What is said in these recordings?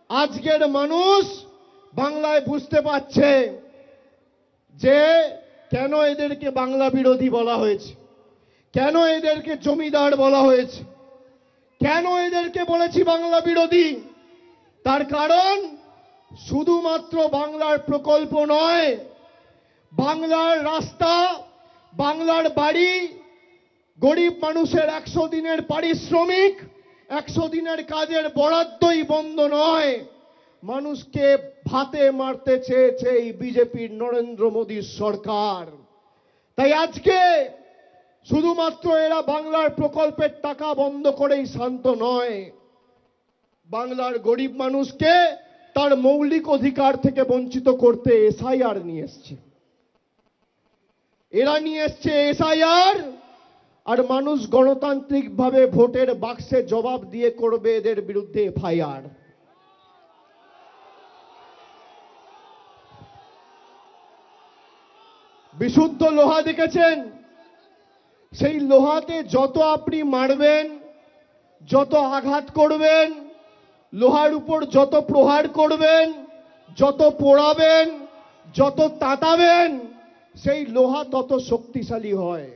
আজকের মানুষ বাংলায় বুঝতে পারছে যে কেন এদেরকে বাংলা বিরোধী বলা হয়েছে, কেন এদেরকে জমিদার বলা হয়েছে, কেন এদেরকে বলেছি বাংলা বিরোধী। তার কারণ শুধুমাত্র বাংলার প্রকল্প নয়, বাংলার রাস্তা, বাংলার বাড়ি, গরিব মানুষের 100 দিনের পারিশ্রমিক, 100 দিনের কাজের বরাদ্দই বন্ধ নয়, মানুষকে ভাতে মারতে চেয়েছে এই বিজেপির নরেন্দ্র মোদীর সরকার। তাই আজকে শুধুমাত্র এরা বাংলার প্রকল্পের টাকা বন্ধ করেই শান্ত নয়, বাংলার গরিব মানুষকে তার মৌলিক অধিকার থেকে বঞ্চিত করতে এসআইআর নিয়ে এসছে। এরা নিয়ে এসছে এসআইআর, আর মানুষ গণতান্ত্রিকভাবে ভোটের বাক্সে জবাব দিয়ে করবে এদের বিরুদ্ধে এফআইআর। বিশুদ্ধ লোহা দেখেছেন, সেই লোহাতে যত আপনি মারবেন, যত আঘাত করবেন, লোহার উপর যত প্রহার করবেন, যত পোড়াবেন, যত তাতাবেন, সেই লোহা তত শক্তিশালী হয়।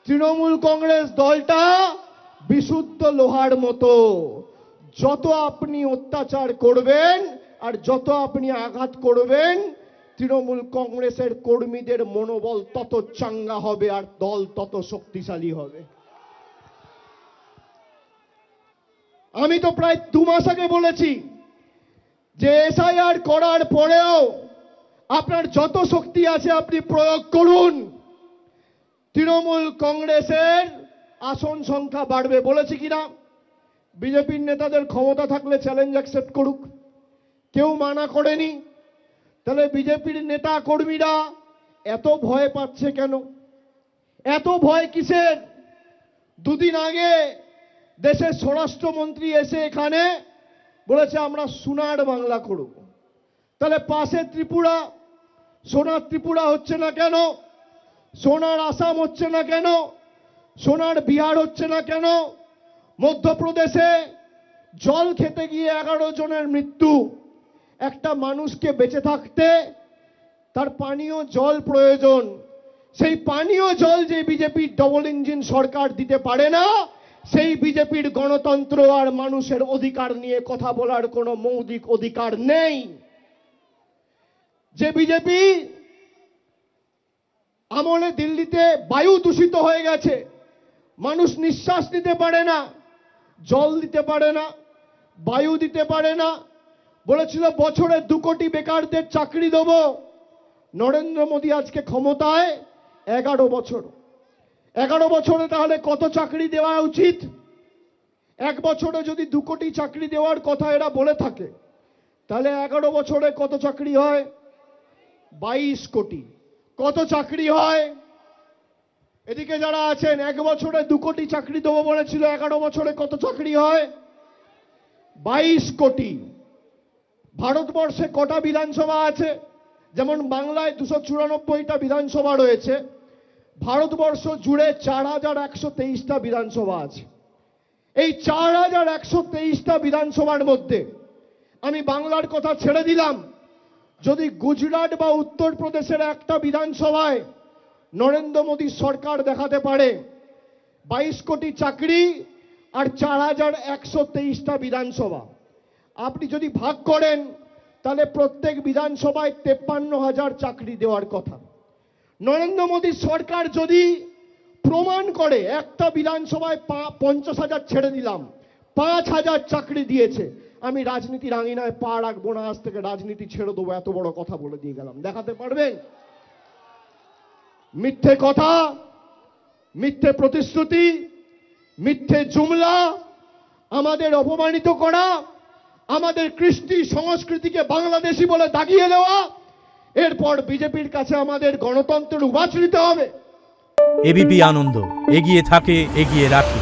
তৃণমূল কংগ্রেস দলটা বিশুদ্ধ লোহার মতো, যত আপনি অত্যাচার করবেন আর যত আপনি আঘাত করবেন, তৃণমূল কংগ্রেসের কর্মীদের মনোবল তত চাঙ্গা হবে আর দল তত শক্তিশালী হবে। আমি তো প্রায় 2 মাস আগে বলেছি যে এসআইআর করার পরেও আপনার যত শক্তি আছে আপনি প্রয়োগ করুন, তৃণমূল কংগ্রেসের আসন সংখ্যা বাড়বে। বলেছি কিনা? বিজেপির নেতাদের ক্ষমতা থাকলে চ্যালেঞ্জ অ্যাকসেপ্ট করুক, কেউ মানা করেনি। তাহলে বিজেপির নেতা কর্মীরা এত ভয় পাচ্ছে কেন? এত ভয় কিসের? 2 দিন আগে দেশের স্বরাষ্ট্রমন্ত্রী এসে এখানে বলেছে আমরা সোনার বাংলা করব। তাহলে পাশে ত্রিপুরা, সোনার ত্রিপুরা হচ্ছে না কেন? সোনার আসাম হচ্ছে না কেন? সোনার বিহার হচ্ছে না কেন? মধ্যপ্রদেশে জল খেতে গিয়ে 11 জনের মৃত্যু। একটা মানুষকে বেঁচে থাকতে তার পানীয় জল প্রয়োজন, সেই পানীয় জল যে বিজেপির ডবল ইঞ্জিন সরকার দিতে পারে না, সেই বিজেপির গণতন্ত্র আর মানুষের অধিকার নিয়ে কথা বলার কোনো মৌলিক অধিকার নেই। যে বিজেপি আমলে দিল্লিতে বায়ু দূষিত হয়ে গেছে, মানুষ নিঃশ্বাস নিতে পারে না, জল দিতে পারে না, বায়ু দিতে পারে না, বলেছিল বছরে 2 কোটি বেকারদের চাকরি দেব। নরেন্দ্র মোদী আজকে ক্ষমতায় 11 বছর। 11 বছরে তাহলে কত চাকরি দেওয়া উচিত? 1 বছরে যদি 2 কোটি চাকরি দেওয়ার কথা এরা বলে থাকে, তাহলে 11 বছরে কত চাকরি হয়? 22 কোটি। কত চাকরি হয়? এদিকে যারা আছেন, 1 বছরে 2 কোটি চাকরি দেবো বলেছিল, 11 বছরে কত চাকরি হয়? 22 কোটি। ভারতবর্ষে কটা বিধানসভা আছে? যেমন বাংলায় 294টা বিধানসভা রয়েছে, ভারতবর্ষ জুড়ে 4123টা বিধানসভা আছে। এই 4123টা বিধানসভার মধ্যে আমি বাংলার কথা ছেড়ে দিলাম, যদি গুজরাট বা উত্তরপ্রদেশের একটা বিধানসভায় নরেন্দ্র মোদী সরকার দেখাতে পারে 22 কোটি চাকরি আর 4123টা বিধানসভা, আপনি যদি ভাগ করেন তাহলে প্রত্যেক বিধানসভায় 53,000 চাকরি দেওয়ার কথা। নরেন্দ্র মোদী সরকার যদি প্রমাণ করে একটা বিধানসভায় 50,000 ছেড়ে দিলাম, 5,000 চাকরি দিয়েছে, আমি রাজনীতির আঙিনায় পা রাখবো না, আজ থেকে রাজনীতি ছেড়ে দেবো, এত বড় কথা বলে দিয়ে গেলাম। দেখাতে পারবেন? মিথ্যে কথা, মিথ্যে প্রতিশ্রুতি, মিথ্যে জুমলা, আমাদের অপমানিত করা, আমাদের কৃষ্টি সংস্কৃতিকে বাংলাদেশি বলে দাগিয়ে দেওয়া, এরপর বিজেপির কাছে আমাদের গণতন্ত্রের উবাচ নিতে হবে। এবিপি আনন্দ এগিয়ে থাকে, এগিয়ে রাখে।